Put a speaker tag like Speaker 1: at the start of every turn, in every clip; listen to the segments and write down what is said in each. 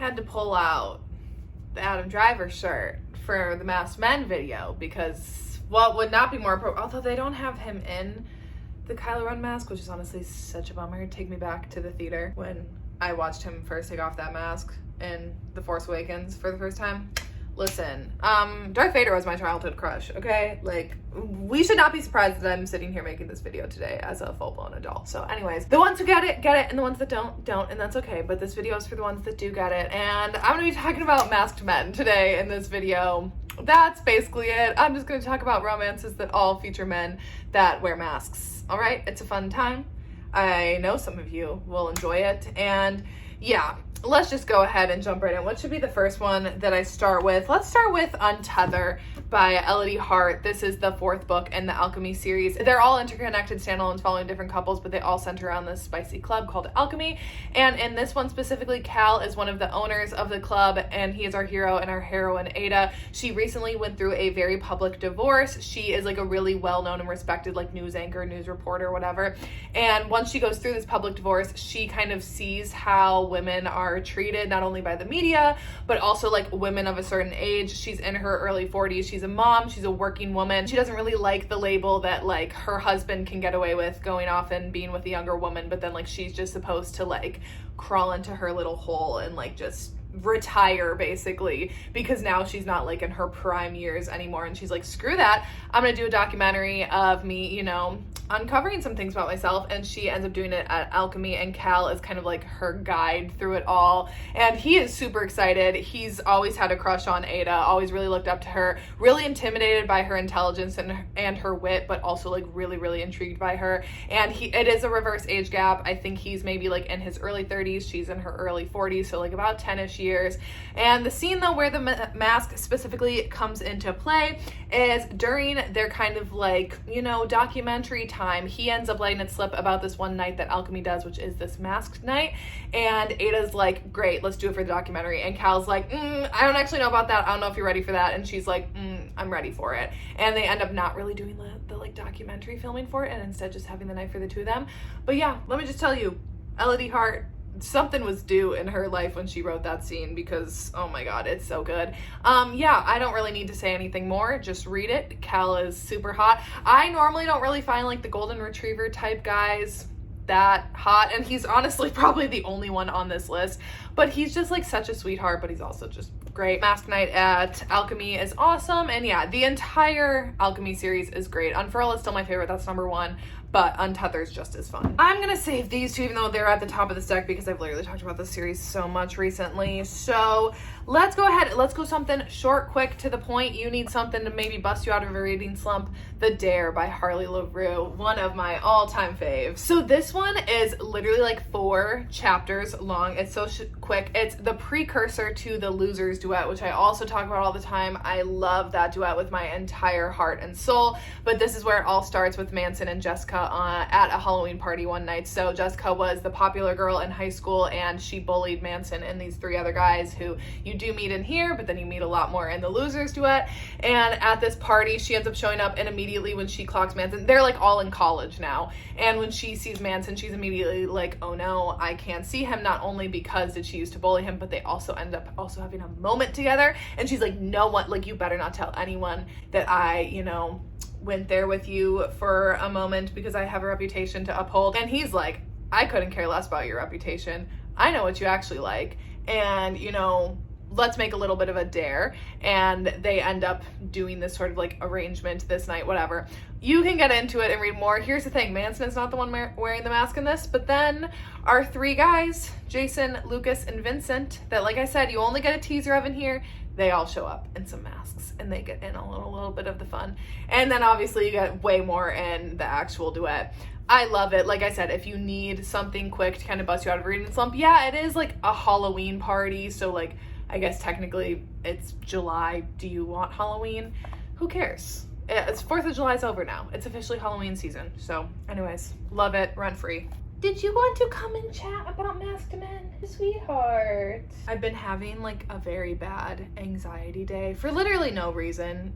Speaker 1: had to pull out the Adam Driver shirt for the Masked Men video because what would not be more appropriate, although they don't have him in the Kylo Ren mask, which is honestly such a bummer. Take me back to the theater when I watched him first take off that mask in The Force Awakens for the first time. Listen, Darth Vader was my childhood crush, okay? Like, we should not be surprised that I'm sitting here making this video today as a full-blown adult. So anyways, the ones who get it, and the ones that don't, and that's okay. But this video is for the ones that do get it. And I'm gonna be talking about masked men today in this video. That's basically it. I'm just gonna talk about romances that all feature men that wear masks, all right? It's a fun time. I know some of you will enjoy it. And yeah, let's just go ahead and jump right in. What should be the first one that I start with? Let's start with Untether by Elodie Hart. This is the 4th book in the Alchemy series. They're all interconnected standalones following different couples, but they all center around this spicy club called Alchemy. And in this one specifically, Cal is one of the owners of the club, and he is our hero and our heroine, Ada. She recently went through a very public divorce. She is like a really well-known and respected like news anchor, news reporter, whatever. And once she goes through this public divorce, she kind of sees how women are treated, not only by the media, but also like women of a certain age. She's in her early 40s. She's a mom. She's a working woman. She doesn't really like the label that like her husband can get away with going off and being with a younger woman, but then like she's just supposed to like crawl into her little hole and like just retire basically, because now she's not like in her prime years anymore. And she's like, screw that, I'm gonna do a documentary of me, you know, uncovering some things about myself. And she ends up doing it at Alchemy, and Cal is kind of like her guide through it all, and he is super excited. He's always had a crush on Ada, always really looked up to her, really intimidated by her intelligence and her wit, but also like really intrigued by her. And it is a reverse age gap. I think he's maybe like in his early 30s, she's in her early 40s, so like about 10ish years. And the scene though where the mask specifically comes into play is during their kind of like, you know, documentary time. He ends up letting it slip about this one night that Alchemy does, which is this masked night. And Ada's like, great, let's do it for the documentary. And Cal's like, I don't actually know about that. I don't know if you're ready for that. And she's like, I'm ready for it. And they end up not really doing the like documentary filming for it, and instead just having the night for the two of them. But yeah, let me just tell you, Elodie Hart, something was due in her life when she wrote that scene, because oh my god, it's so good. Yeah, I don't really need to say anything more, just read it. Cal is super hot. I normally don't really find like the golden retriever type guys that hot, and he's honestly probably the only one on this list, but he's just like such a sweetheart, but he's also just great. Mask Night at Alchemy is awesome, and yeah, the entire Alchemy series is great. Unfurl is still my favorite, that's number 1, but Untether is just as fun. I'm gonna save these two, even though they're at the top of the stack, because I've literally talked about this series so much recently. So let's go ahead, let's go something short, quick, to the point. You need something to maybe bust you out of a reading slump. The Dare by Harley LaRue, one of my all-time faves. So this one is literally like 4 chapters long. It's so quick. It's the precursor to the Losers duet, which I also talk about all the time. I love that duet with my entire heart and soul, but this is where it all starts with Manson and Jessica at a Halloween party one night. So Jessica was the popular girl in high school, and she bullied Manson and these 3 other guys who you do meet in here, but then you meet a lot more in the Losers duet. And at this party, she ends up showing up, and immediately when she clocks Manson, they're like all in college now, and when she sees Manson, she's immediately like, oh no, I can't see him. Not only because did she used to bully him, but they also end up also having a moment together, and she's like, no one, like, you better not tell anyone that I, you know, went there with you for a moment, because I have a reputation to uphold. And he's like, I couldn't care less about your reputation. I know what you actually like, and you know, let's make a little bit of a dare. And they end up doing this sort of like arrangement this night, whatever. You can get into it and read more. Here's the thing, Manson is not the one wearing the mask in this, but then our 3 guys, Jason, Lucas, and Vincent, that, like I said, you only get a teaser of in here, they all show up in some masks, and they get in a little bit of the fun. And then obviously you get way more in the actual duet. I love it. Like I said, if you need something quick to kind of bust you out of a reading slump, yeah, it is like a Halloween party, so like, I guess technically it's July. Do you want Halloween? Who cares? It's 4th of July is over now. It's officially Halloween season. So anyways, love it, rent free. Did you want to come and chat about Masked Men, sweetheart? I've been having like a very bad anxiety day for literally no reason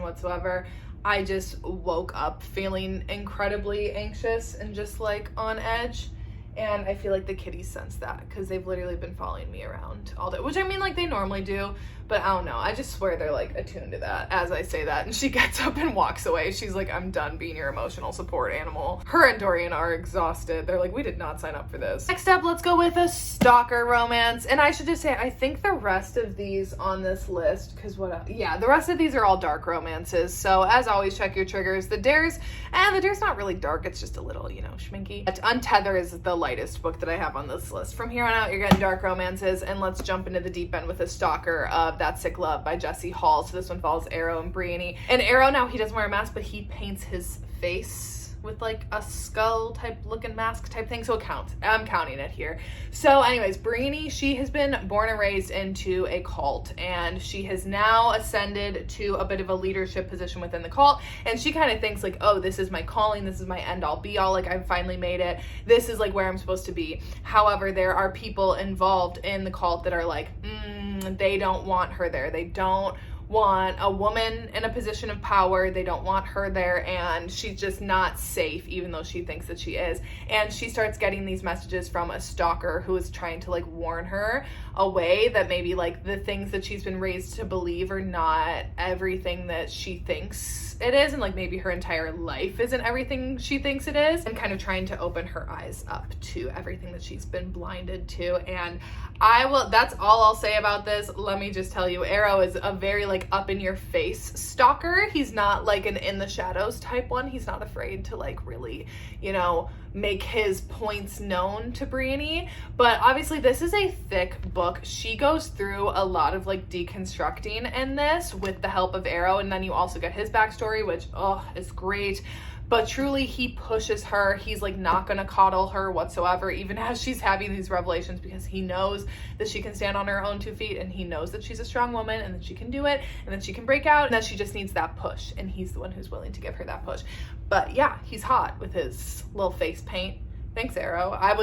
Speaker 1: whatsoever. I just woke up feeling incredibly anxious and just like on edge. And I feel like the kitties sense that because they've literally been following me around all day, which I mean, like they normally do, but I don't know. I just swear they're like attuned to that as I say that. And she gets up and walks away. She's like, I'm done being your emotional support animal. Her and Dorian are exhausted. They're like, we did not sign up for this. Next up, let's go with a stalker romance. And I should just say, I think the rest of these on this list, because the rest of these are all dark romances. So as always, check your triggers. The Dare's not really dark. It's just a little, you know, schminky. But Untether is the lightest book that I have on this list. From here on out, you're getting dark romances, and let's jump into the deep end with a stalker of That Sick Love by Jesse Hall. So this one follows Arrow and Brienne. And Arrow, now he doesn't wear a mask, but he paints his face with like a skull type looking mask type thing, so it counts. I'm counting it here. So anyways, Brienne, she has been born and raised into a cult, and she has now ascended to a bit of a leadership position within the cult, and she kind of thinks like, oh, this is my calling, this is my end all be all, like I've finally made it, this is like where I'm supposed to be. However, there are people involved in the cult that are like, they don't want her there. They don't want a woman in a position of power. They don't want her there, and she's just not safe, even though she thinks that she is. And she starts getting these messages from a stalker who is trying to like warn her away that maybe like the things that she's been raised to believe are not everything that she thinks it is, and like maybe her entire life isn't everything she thinks it is, and kind of trying to open her eyes up to everything that she's been blinded to. And that's all I'll say about this. Let me just tell you, Arrow is a very like up in your face stalker. He's not like an in the shadows type one. He's not afraid to like really, you know, make his points known to Brienne. But obviously this is a thick book. She goes through a lot of like deconstructing in this with the help of Arrow, and then you also get his backstory, which is great. But truly, he pushes her. He's like not gonna coddle her whatsoever, even as she's having these revelations, because he knows that she can stand on her own 2 feet, and he knows that she's a strong woman, and that she can do it, and that she can break out, and that she just needs that push, and he's the one who's willing to give her that push. But yeah, he's hot with his little face paint. Thanks, Arrow. I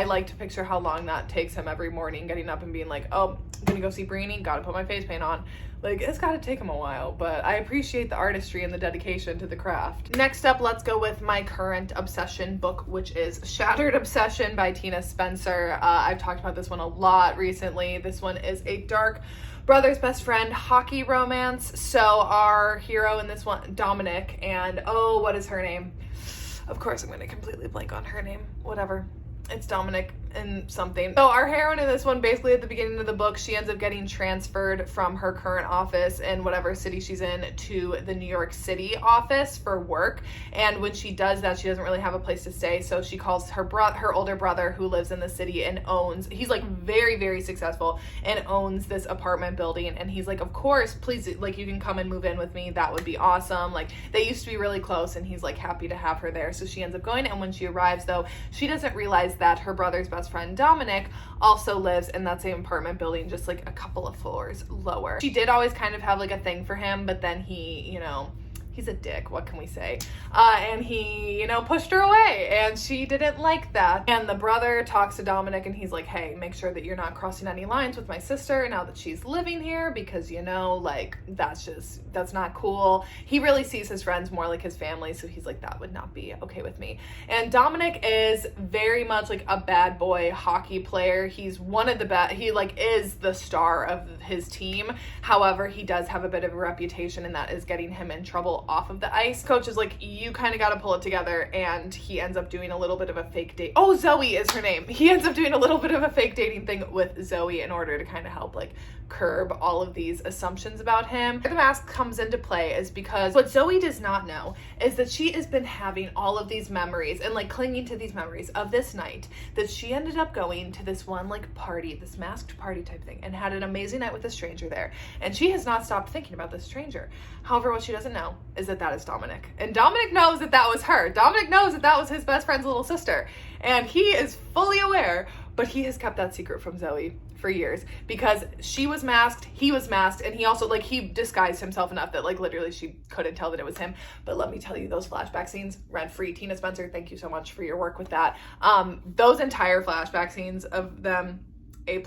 Speaker 1: like to picture how long that takes him every morning, getting up and being like, oh, I'm gonna go see Brienne, gotta put my face paint on. Like, it's gotta take him a while, but I appreciate the artistry and the dedication to the craft. Next up, let's go with my current obsession book, which is Shattered Obsession by Tina Spencer. I've talked about this one a lot recently. This one is a dark brother's best friend hockey romance. So our hero in this one, Dominic, and what is her name? Of course, I'm going to completely blank on her name. Whatever. It's Dominic and something. So our heroine in this one, basically at the beginning of the book, she ends up getting transferred from her current office in whatever city she's in to the New York City office for work. And when she does that, she doesn't really have a place to stay. So she calls her older brother, who lives in the city and he's like very, very successful and owns this apartment building. And he's like, of course, please, like you can come and move in with me. That would be awesome. Like they used to be really close, and he's like happy to have her there. So she ends up going. And when she arrives though, she doesn't realize that her brother's best friend Dominic also lives in that same apartment building, just like a couple of floors lower. She did always kind of have like a thing for him, but then he, you know, he's a dick, what can we say? And he, you know, pushed her away, and she didn't like that. And the brother talks to Dominic, and he's like, hey, make sure that you're not crossing any lines with my sister now that she's living here, because, you know, like, that's not cool. He really sees his friends more like his family, so he's like, that would not be okay with me. And Dominic is very much like a bad boy hockey player. He's one of the best. He like is the star of his team. However, he does have a bit of a reputation, and that is getting him in trouble off of the ice. Coach is like, you kind of got to pull it together, and he ends up doing a little bit of a fake date. Oh, Zoe is her name. He ends up doing a little bit of a fake dating thing with Zoe in order to kind of help like curb all of these assumptions about him. Where the mask comes into play is because what Zoe does not know is that she has been having all of these memories and like clinging to these memories of this night that she ended up going to this one like party, this masked party type thing, and had an amazing night with a stranger there. And she has not stopped thinking about this stranger. However, what she doesn't know is that that is Dominic. And Dominic knows that that was her. Dominic knows that that was his best friend's little sister. And he is fully aware, but he has kept that secret from Zoe for years because she was masked, he was masked, and he also like he disguised himself enough that like literally she couldn't tell that it was him. But let me tell you, those flashback scenes, rent-free. Tina Spencer, thank you so much for your work with that. Those entire flashback scenes of them, A+.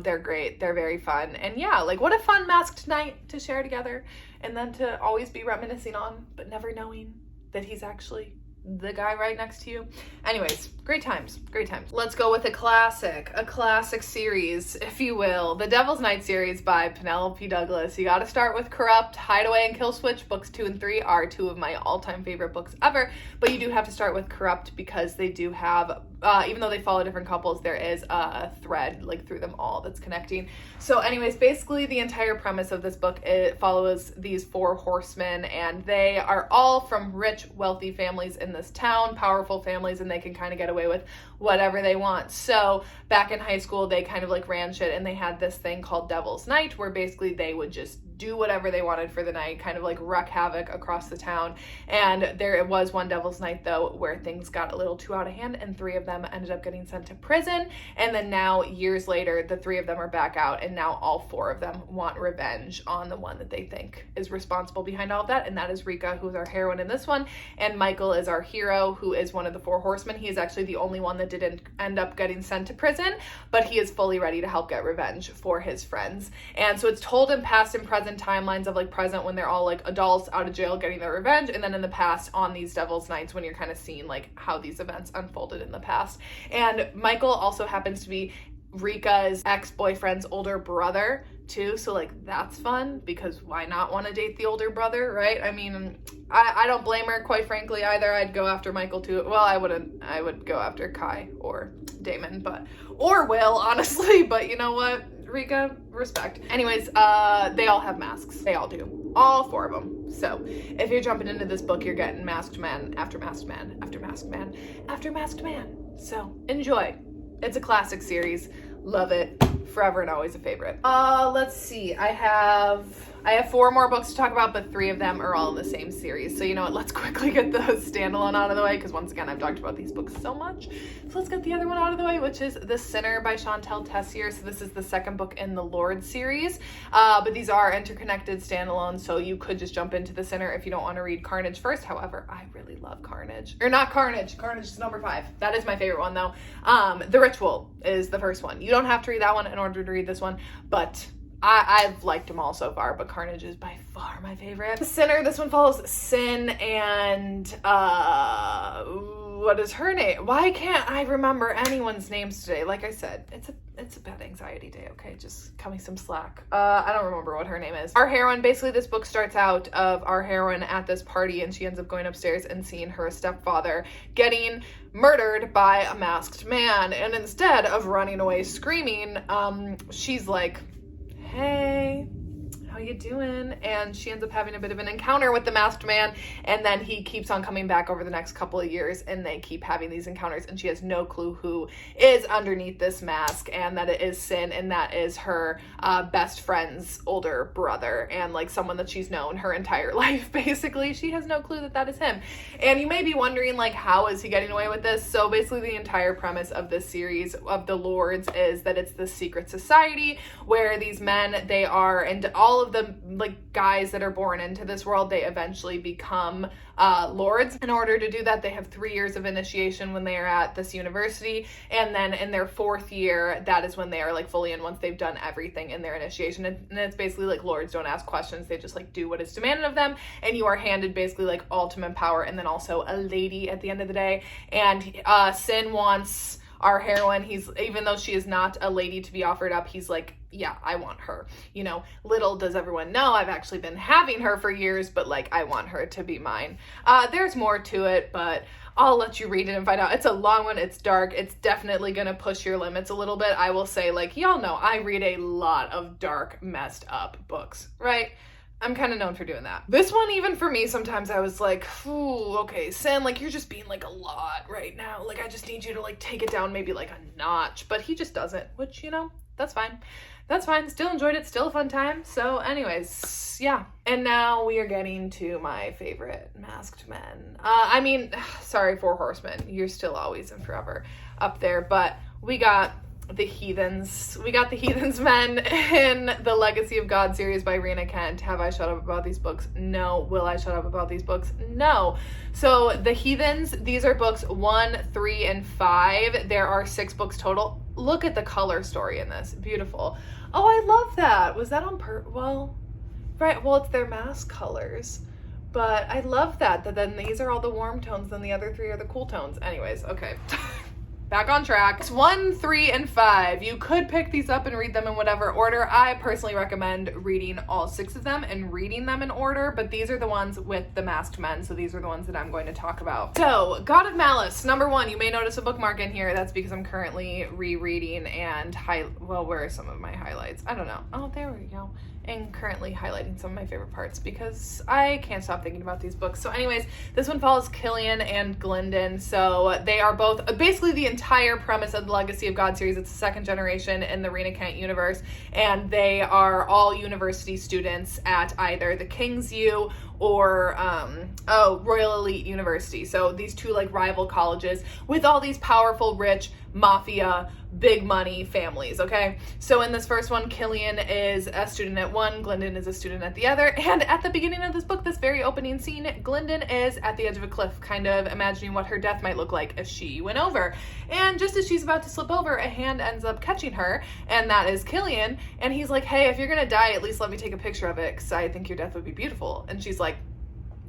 Speaker 1: They're great. They're very fun. And yeah, like what a fun masked night to share together, and then to always be reminiscing on, but never knowing that he's actually the guy right next to you. Anyways, Great times, great times. Let's go with a classic series, if you will. The Devil's Night series by Penelope Douglas. You gotta start with Corrupt, Hideaway, and Kill Switch. Books 2 and 3 are two of my all-time favorite books ever, but you do have to start with Corrupt because they do have, even though they follow different couples, there is a thread like through them all that's connecting. So anyways, basically the entire premise of this book, it follows these 4 horsemen, and they are all from rich, wealthy families in this town, powerful families, and they can kind of get away with whatever they want. So back in high school, they kind of like ran shit, and they had this thing called Devil's Night where basically they would just do whatever they wanted for the night, kind of like wreak havoc across the town. And there was one Devil's Night though where things got a little too out of hand, and 3 of them ended up getting sent to prison. And then now years later, the 3 of them are back out, and now all 4 of them want revenge on the one that they think is responsible behind all of that, and that is Rika, who's our heroine in this one, and Michael is our hero, who is one of the 4 horsemen. He is actually the only one that didn't end up getting sent to prison, but he is fully ready to help get revenge for his friends. And so it's told in past and present timelines of like present when they're all like adults out of jail getting their revenge, and then in the past on these Devil's Nights when you're kind of seeing like how these events unfolded in the past. And Michael also happens to be Rika's ex-boyfriend's older brother too, so like that's fun because why not want to date the older brother, right? I mean, I don't blame her, quite frankly, either. I'd go after Michael too. Well, I would go after Kai or Damon, or Will, honestly, but you know what, Rika, respect. Anyways, they all have masks. They all do. All 4 of them. So if you're jumping into this book, you're getting masked man after masked man after masked man after masked man. So enjoy. It's a classic series. Love it. Forever and always a favorite. Let's see. I have 4 more books to talk about, but 3 of them are all in the same series. So you know what? Let's quickly get the standalone out of the way, because once again, I've talked about these books so much. So let's get the other one out of the way, which is The Sinner by Chantal Tessier. So this is the 2nd book in the Lord series, but these are interconnected standalones, so you could just jump into The Sinner if you don't want to read Carnage first. However, I really love Carnage. Or not Carnage. Carnage is number 5. That is my favorite one, though. The Ritual is the first one. You don't have to read that one in order to read this one, but I've liked them all so far, but Carnage is by far my favorite. The Sinner, this one follows Sin and, what is her name? Why can't I remember anyone's names today? Like I said, it's a bad anxiety day, okay? Just cut me some slack. I don't remember what her name is. Our heroine, basically this book starts out of our heroine at this party, and she ends up going upstairs and seeing her stepfather getting murdered by a masked man. And instead of running away screaming, she's like, hey, how you doing? And she ends up having a bit of an encounter with the masked man, and then he keeps on coming back over the next couple of years, and they keep having these encounters, and she has no clue who is underneath this mask, and that it is Sin, and that is her best friend's older brother, and like someone that she's known her entire life. Basically, she has no clue that that is him. And you may be wondering, like, how is he getting away with this? So basically the entire premise of this series of the Lords is that it's the secret society where these men, they are, and all of the like guys that are born into this world, they eventually become lords. In order to do that, they have 3 years of initiation when they are at this university, and then in their 4th year, that is when they are like fully in, once they've done everything in their initiation. And it's basically like lords don't ask questions, they just like do what is demanded of them, and you are handed basically like ultimate power, and then also a lady at the end of the day. And Sin wants our heroine, even though she is not a lady to be offered up, he's like, yeah, I want her. You know, little does everyone know, I've actually been having her for years, but like, I want her to be mine. There's more to it, but I'll let you read it and find out. It's a long one, it's dark, it's definitely gonna push your limits a little bit. I will say, like, y'all know I read a lot of dark, messed up books, right? I'm kind of known for doing that. This one, even for me, sometimes I was like, ooh, okay, Sin, like, you're just being like a lot right now. Like, I just need you to like take it down maybe like a notch, but he just doesn't, which, you know, that's fine. That's fine. Still enjoyed it. Still a fun time. So anyways, yeah. And now we are getting to my favorite masked men. I mean, sorry, 4 Horsemen. You're still always and forever up there, but we got the Heathens. We got the Heathens men in the Legacy of God series by Rena Kent. Have I shut up about these books? No. Will I shut up about these books? No. So the Heathens, these are books 1, 3, and 5. There are 6 books total. Look at the color story in this. Beautiful. Oh, I love that. Was that on well, right. Well, it's their mask colors. But I love that then these are all the warm tones, then the other 3 are the cool tones. Anyways, okay. back on track. It's 1, 3, and 5. You could pick these up and read them in whatever order. I personally recommend reading all 6 of them and reading them in order, but these are the ones with the masked men, so these are the ones that I'm going to talk about. So, God of Malice, number 1. You may notice a bookmark in here. That's because I'm currently rereading and well, where are some of my highlights? I don't know. Oh, there we go. And currently highlighting some of my favorite parts because I can't stop thinking about these books. So anyways, this one follows Killian and Glyndon. So they are both basically the entire premise of the Legacy of God series. It's the second generation in the Rena Kent universe, and they are all university students at either the King's U or Royal Elite University. So these two like rival colleges with all these powerful, rich, mafia, big money families, okay? So in this first one, Killian is a student at one, Glyndon is a student at the other, and at the beginning of this book, this very opening scene, Glyndon is at the edge of a cliff, kind of imagining what her death might look like if she went over. And just as she's about to slip over, a hand ends up catching her, and that is Killian, and he's like, hey, if you're gonna die, at least let me take a picture of it, because I think your death would be beautiful. And she's like,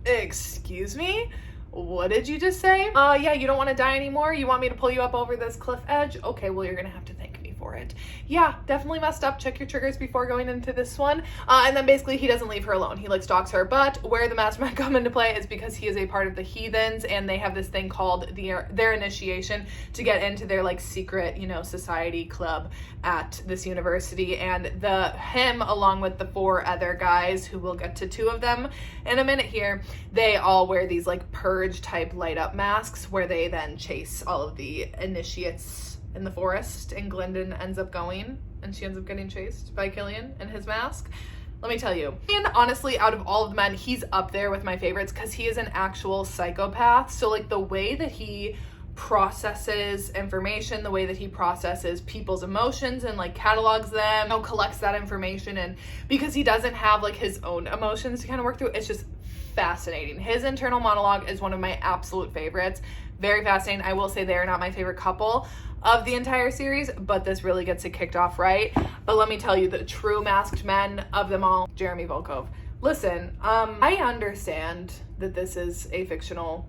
Speaker 1: excuse me? What did you just say? Yeah, you don't want to die anymore? You want me to pull you up over this cliff edge? Okay, well, you're gonna have to thank me for it. Yeah, definitely messed up. Check your triggers before going into this one. And then basically he doesn't leave her alone. He like stalks her, but where the mastermind come into play is because he is a part of the heathens, and they have this thing called their initiation to get into their like secret, society club at this university. And him along with the 4 other guys, who we'll get to 2 of them in a minute here, they all wear these like purge type light up masks where they then chase all of the initiates in the forest, and Glyndon ends up going, and she ends up getting chased by Killian in his mask. Let me tell you, and honestly, out of all of the men, he's up there with my favorites because he is an actual psychopath. So like the way that he processes information, the way that he processes people's emotions and like catalogs them, collects that information, and because he doesn't have like his own emotions to kind of work through, it's just fascinating. His internal monologue is one of my absolute favorites. Very fascinating. I will say they're not my favorite couple of the entire series, but this really gets it kicked off right. But let me tell you, the true masked men of them all, Jeremy Volkov. Listen, I understand that this is a fictional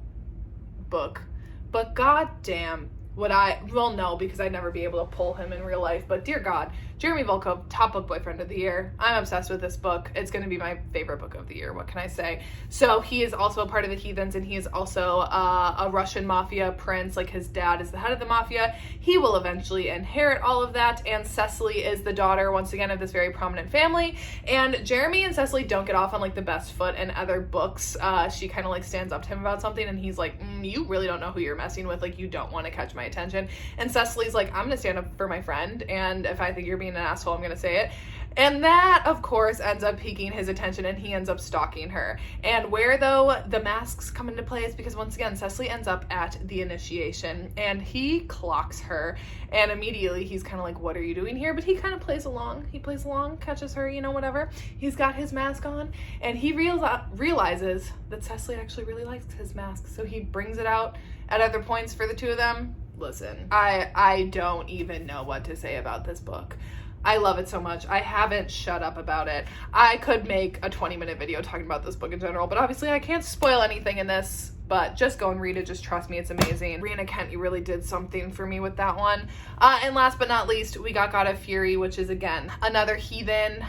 Speaker 1: book, but goddamn, no, because I'd never be able to pull him in real life, but dear God, Jeremy Volkov, top book boyfriend of the year. I'm obsessed with this book. It's going to be my favorite book of the year. What can I say? So he is also a part of the heathens, and he is also a Russian mafia prince. Like his dad is the head of the mafia. He will eventually inherit all of that, and Cecily is the daughter, once again, of this very prominent family. And Jeremy and Cecily don't get off on like the best foot in other books. She kind of like stands up to him about something, and he's like, you really don't know who you're messing with. Like, you don't want to catch my attention. And Cecily's like, I'm going to stand up for my friend, and if I think you're being an asshole, I'm going to say it. And that, of course, ends up piquing his attention, and he ends up stalking her. And where, though, the masks come into play is because, once again, Cecily ends up at the initiation, and he clocks her, and immediately he's kind of like, what are you doing here? But he kind of plays along. He plays along, catches her, whatever. He's got his mask on, and he realizes that Cecily actually really likes his mask, so he brings it out at other points for the 2 of them. Listen, I don't even know what to say about this book. I love it so much. I haven't shut up about it. I could make a 20-minute video talking about this book in general, but obviously I can't spoil anything in this, but just go and read it. Just trust me, it's amazing. Rena Kent, you really did something for me with that one. And last but not least, we got God of Fury, which is, again, another heathen.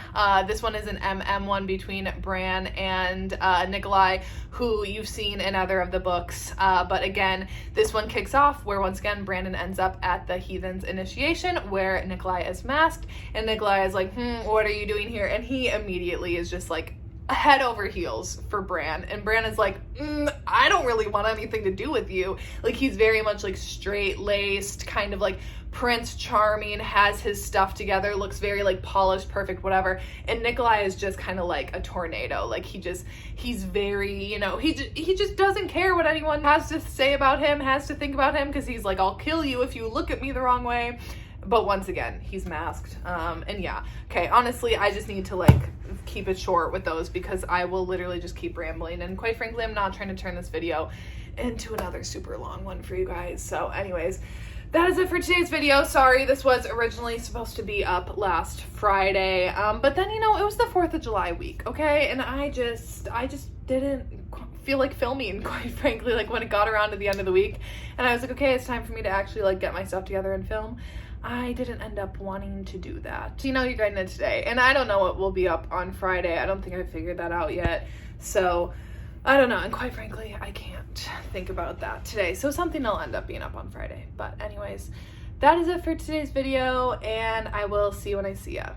Speaker 1: This one is an one between Bran and Nikolai, who you've seen in other of the books. But again, this one kicks off where, once again, Brandon ends up at the heathen's initiation where Nikolai is masked, and Nikolai is like, what are you doing here? And he immediately is just like, head over heels for Bran, and Bran is like, I don't really want anything to do with you. Like, he's very much like straight-laced, kind of like Prince Charming, has his stuff together, looks very like polished, perfect, whatever. And Nikolai is just kind of like a tornado. Like, he's very, he just doesn't care what anyone has to say about him, has to think about him, because he's like, I'll kill you if you look at me the wrong way. But once again, he's masked. And yeah, okay, honestly, I just need to like keep it short with those because I will literally just keep rambling. And quite frankly, I'm not trying to turn this video into another super long one for you guys. So anyways, that is it for today's video. Sorry, this was originally supposed to be up last Friday, but then, you know, it was the 4th of July week, okay? And I just didn't feel like filming, quite frankly, like when it got around to the end of the week, and I was like, okay, it's time for me to actually like get my stuff together and film. I didn't end up wanting to do that. You know, you're getting it today, and I don't know what will be up on Friday. I don't think I figured that out yet, so I don't know, and quite frankly, I can't think about that today, so something will end up being up on Friday. But anyways, that is it for today's video, and I will see you when I see ya.